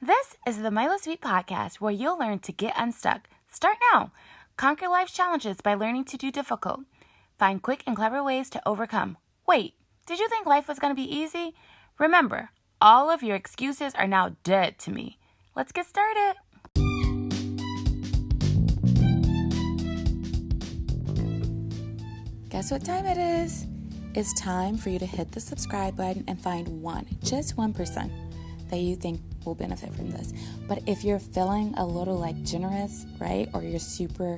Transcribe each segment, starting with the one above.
This is the Milo Sweet Podcast, where you'll learn to get unstuck. Start now. Conquer life's challenges by learning to do difficult. Find quick and clever ways to overcome. Wait, did you think life was going to be easy? Remember, all of your excuses are now dead to me. Let's get started. Guess what time it is? It's time for you to hit the subscribe button and find just 1% that you think will benefit from this. But if you're feeling a little generous, right? Or you're super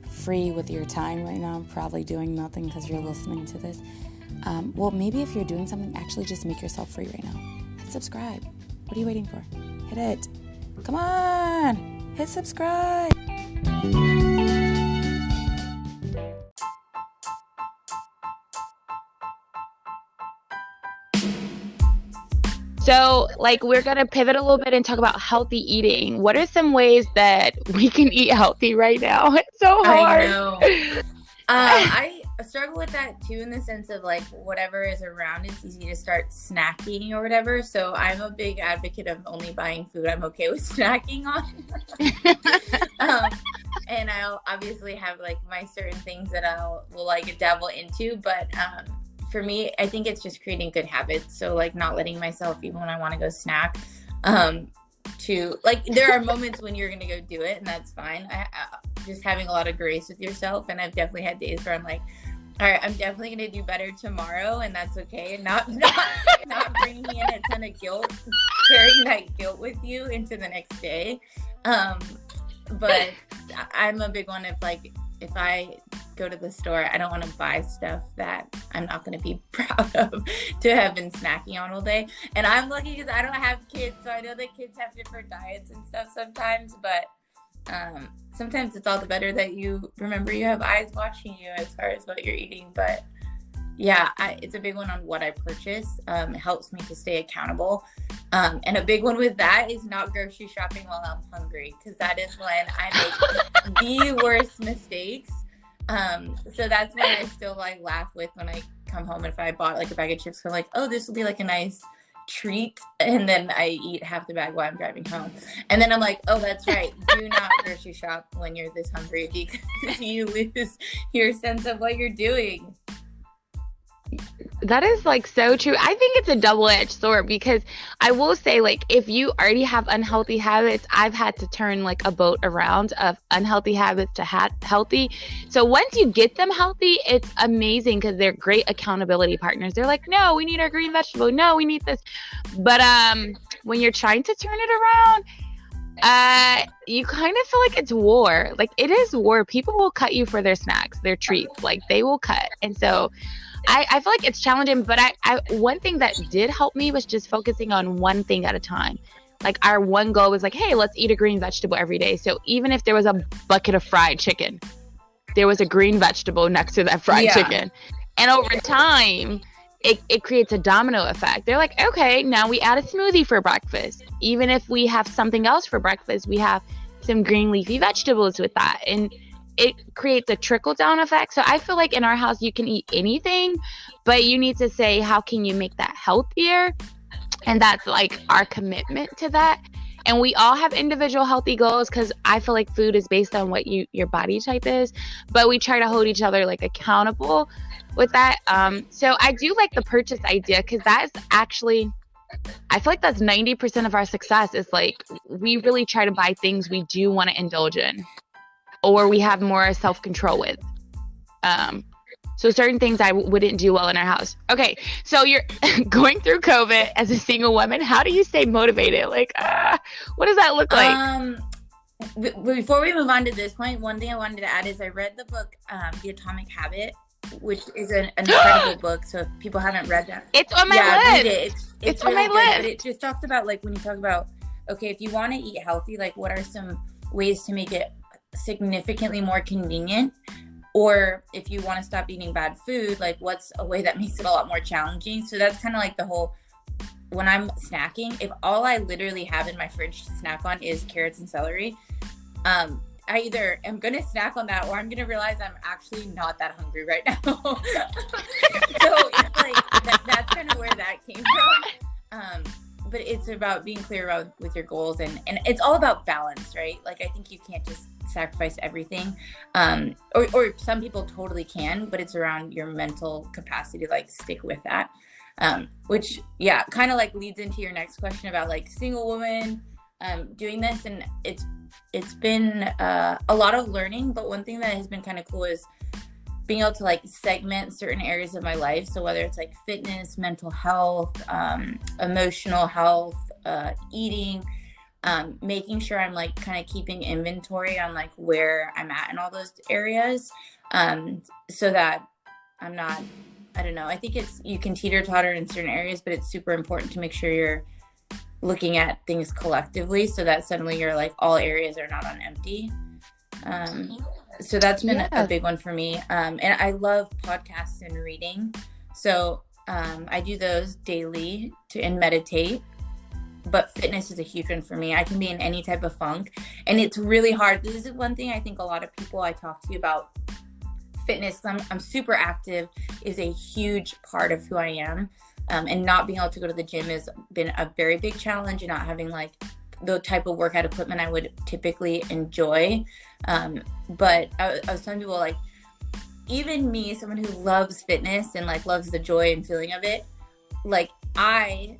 free with your time right now, probably doing nothing because you're listening to this. Well, maybe if you're doing something, actually just make yourself free right now. Hit subscribe. What are you waiting for? Hit it. Come on. Hit subscribe. So, we're going to pivot a little bit and talk about healthy eating. What are some ways that we can eat healthy right now? It's so hard. I know. I struggle with that too, in the sense of whatever is around, it's easy to start snacking or whatever. So I'm a big advocate of only buying food I'm okay with snacking on. And I'll obviously have my certain things that will dabble into, but for me, I think it's just creating good habits. So not letting myself, even when I want to go snack, there are moments when you're going to go do it, and that's fine. Just having a lot of grace with yourself. And I've definitely had days where I'm like, all right, I'm definitely going to do better tomorrow, and that's okay. And not bringing in a ton of guilt, carrying that guilt with you into the next day. But I'm a big one of if I go to the store, I don't want to buy stuff that I'm not going to be proud of to have been snacking on all day. And I'm lucky because I don't have kids, so I know that kids have different diets and stuff sometimes, but sometimes it's all the better that you remember you have eyes watching you as far as what you're eating. But yeah, it's a big one on what I purchase. It helps me to stay accountable. And a big one with that is not grocery shopping while I'm hungry, because that is when I make the worst mistakes. So that's why I still laugh with when I come home. If I bought a bag of chips, I'm oh, this will be a nice treat. And then I eat half the bag while I'm driving home. And then I'm oh, that's right. Do not grocery shop when you're this hungry, because you lose your sense of what you're doing. That is so true. I think it's a double-edged sword, because I will say if you already have unhealthy habits, I've had to turn a boat around of unhealthy habits to healthy. So once you get them healthy, it's amazing because they're great accountability partners. They're no, we need our green vegetable. No, we need this. But when you're trying to turn it around, you kind of feel it's war. It is war. People will cut you for their snacks, their treats. They will cut. And so I feel it's challenging, but I one thing that did help me was just focusing on one thing at a time. Our one goal was hey, let's eat a green vegetable every day. So even if there was a bucket of fried chicken, there was a green vegetable next to that fried chicken. And over time, it creates a domino effect. They're okay, now we add a smoothie for breakfast. Even if we have something else for breakfast, we have some green leafy vegetables with that. And it creates a trickle-down effect. So I feel in our house, you can eat anything, but you need to say, how can you make that healthier? And that's our commitment to that. And we all have individual healthy goals, because I feel food is based on what your body type is, but we try to hold each other accountable with that. So I do the purchase idea, because that is actually, I feel that's 90% of our success is we really try to buy things we do want to indulge in, or we have more self-control with. So certain things I wouldn't do well in our house. Okay, so you're going through COVID as a single woman. How do you stay motivated? What does that look like? Before we move on to this point, one thing I wanted to add is I read the book, The Atomic Habit, which is an incredible book. So if people haven't read that, it's on my list. Read it. It's really on my list. But it just talks about when you talk about, okay, if you want to eat healthy, what are some ways to make it significantly more convenient? Or if you want to stop eating bad food, what's a way that makes it a lot more challenging? So that's kind of the whole, when I'm snacking, if all I literally have in my fridge to snack on is carrots and celery, I either am going to snack on that, or I'm going to realize I'm actually not that hungry right now. So it's that's kind of where that came from. but it's about being clear about with your goals, and it's all about balance, right? Like, I think you can't just sacrifice everything. Or some people totally can, but it's around your mental capacity to like stick with that. Which, yeah, kind of like leads into your next question about like single woman doing this. And it's been a lot of learning, but one thing that has been kind of cool is being able to like segment certain areas of my life. So whether it's like fitness, mental health, emotional health, eating, making sure I'm like kind of keeping inventory on like where I'm at in all those areas, so that I'm not, I don't know, I think you can teeter-totter in certain areas, but it's super important to make sure you're looking at things collectively so that suddenly you're like all areas are not on empty. So that's been a big one for me. And I love podcasts and reading. So I do those daily and meditate. But fitness is a huge one for me. I can be in any type of funk. And it's really hard. This is one thing I think a lot of people I talk to about fitness, I'm super active, is a huge part of who I am. And not being able to go to the gym has been a very big challenge, and not having like the type of workout equipment I would typically enjoy. But I was telling people, like, even me, someone who loves fitness and like loves the joy and feeling of it, like I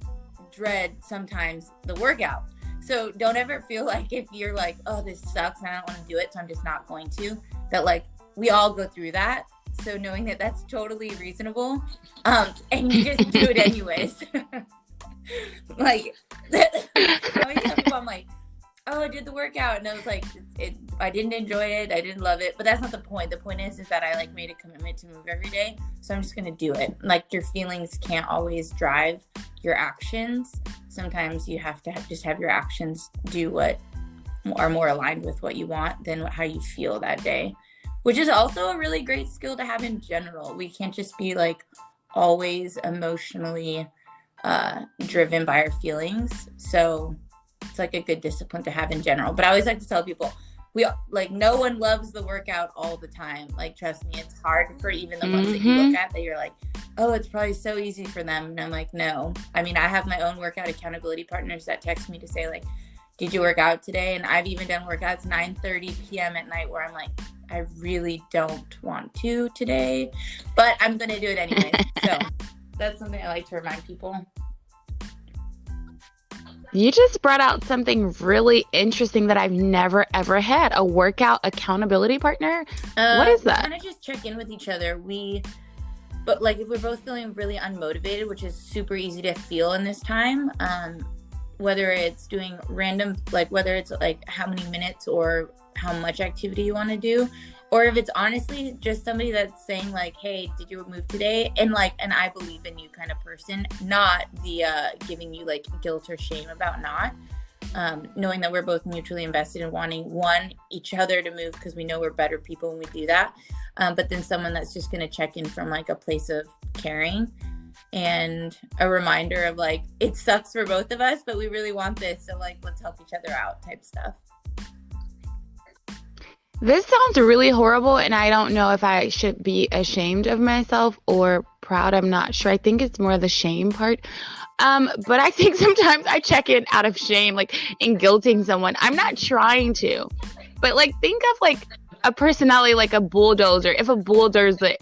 dread sometimes the workout. So don't ever feel like if you're like, oh, this sucks and I don't want to do it, so I'm just not going to, that like we all go through that. So knowing that that's totally reasonable, and you just do it anyways. Like, I always tell people, I'm like, oh, I did the workout, and I was like, I didn't enjoy it, I didn't love it, but that's not the point. The point is that I like made a commitment to move every day, so I'm just gonna do it. Like, your feelings can't always drive your actions. Sometimes you have to just have your actions do what are more aligned with what you want than how you feel that day, which is also a really great skill to have in general. We can't just be like always emotionally driven by our feelings. So it's like a good discipline to have in general. But I always like to tell people, no one loves the workout all the time. Like, trust me, it's hard for even the ones that you look at that you're like, oh, it's probably so easy for them. And I'm like, no. I mean, I have my own workout accountability partners that text me to say like, did you work out today? And I've even done workouts 9:30 p.m. at night where I'm like, I really don't want to today, but I'm going to do it anyway. So that's something I like to remind people. You just brought out something really interesting that I've never, ever had. A workout accountability partner? What is that? Kind of just check in with each other. But like if we're both feeling really unmotivated, which is super easy to feel in this time, whether it's doing random, like whether it's like how many minutes or how much activity you want to do, or if it's honestly just somebody that's saying like, hey, did you move today? And like, and I believe in you kind of person, not the giving you like guilt or shame about not, knowing that we're both mutually invested in wanting each other to move because we know we're better people when we do that. But then someone that's just going to check in from like a place of caring and a reminder of like, it sucks for both of us, but we really want this. So like, let's help each other out type stuff. This sounds really horrible, and I don't know if I should be ashamed of myself or proud. I'm not sure. I think it's more the shame part. But I think sometimes I check in out of shame, like in guilting someone. I'm not trying to, but like think of like a personality like a bulldozer. If a bulldozer is like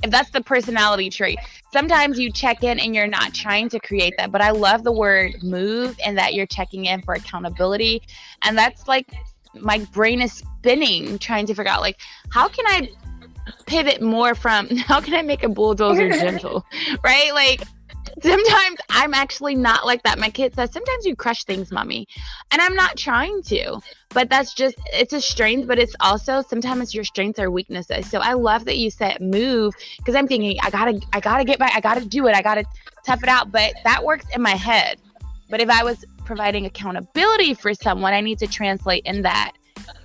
if that's the personality trait, sometimes you check in and you're not trying to create that. But I love the word move and that you're checking in for accountability, and that's like my brain is spinning trying to figure out like how can I pivot more from how can I make a bulldozer gentle, right? Like sometimes I'm actually not like that. My kid says, sometimes you crush things, mommy. And I'm not trying to, but that's just, it's a strength, but it's also sometimes your strengths are weaknesses. So I love that you said move, because I'm thinking, I gotta do it. I gotta tough it out. But that works in my head. But if I was providing accountability for someone, I need to translate in that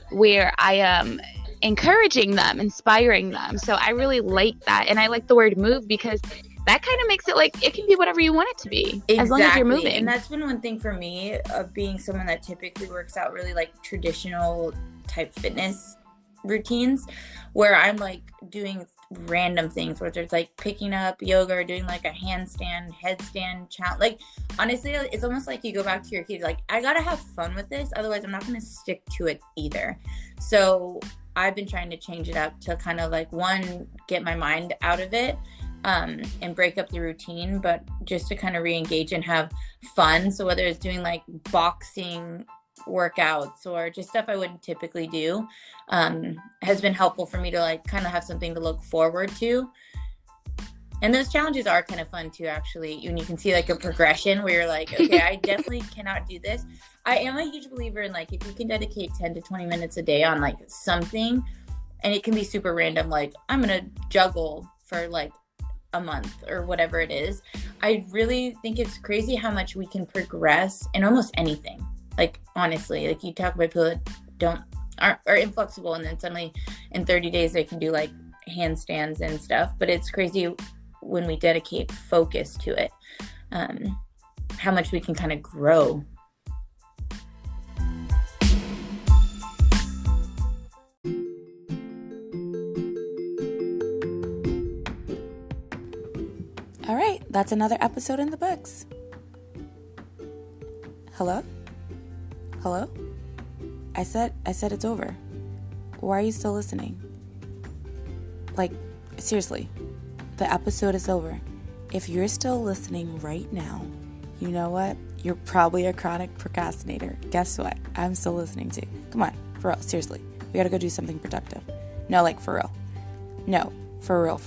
where I am encouraging them, inspiring them. So I really like that. And I like the word move because that kind of makes it like it can be whatever you want it to be, exactly, as long as you're moving. And that's been one thing for me of being someone that typically works out really like traditional type fitness routines, where I'm like doing random things, whether it's like picking up yoga or doing like a handstand, headstand challenge. Like, honestly, it's almost like you go back to your kids, like, I gotta have fun with this, otherwise I'm not gonna stick to it either. So I've been trying to change it up to kind of like, one, get my mind out of it, and break up the routine, but just to kind of re-engage and have fun. So whether it's doing like boxing workouts or just stuff I wouldn't typically do, has been helpful for me to like kind of have something to look forward to. And those challenges are kind of fun too, actually, when you can see like a progression where you're like, okay, I definitely cannot do this. I am a huge believer in like, if you can dedicate 10 to 20 minutes a day on like something, and it can be super random, like I'm going to juggle for like a month or whatever it is. I really think it's crazy how much we can progress in almost anything. Like, honestly, like you talk about people that are inflexible, and then suddenly in 30 days they can do like handstands and stuff. But it's crazy when we dedicate focus to it, how much we can kind of grow. All right, that's another episode in the books. Hello? I said it's over. Why are you still listening? Like, seriously, the episode is over. If you're still listening right now, you know what? You're probably a chronic procrastinator. Guess what? I'm still listening to. Come on, for real, seriously. We gotta go do something productive. No, like, for real. No, for real.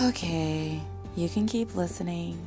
Okay, you can keep listening.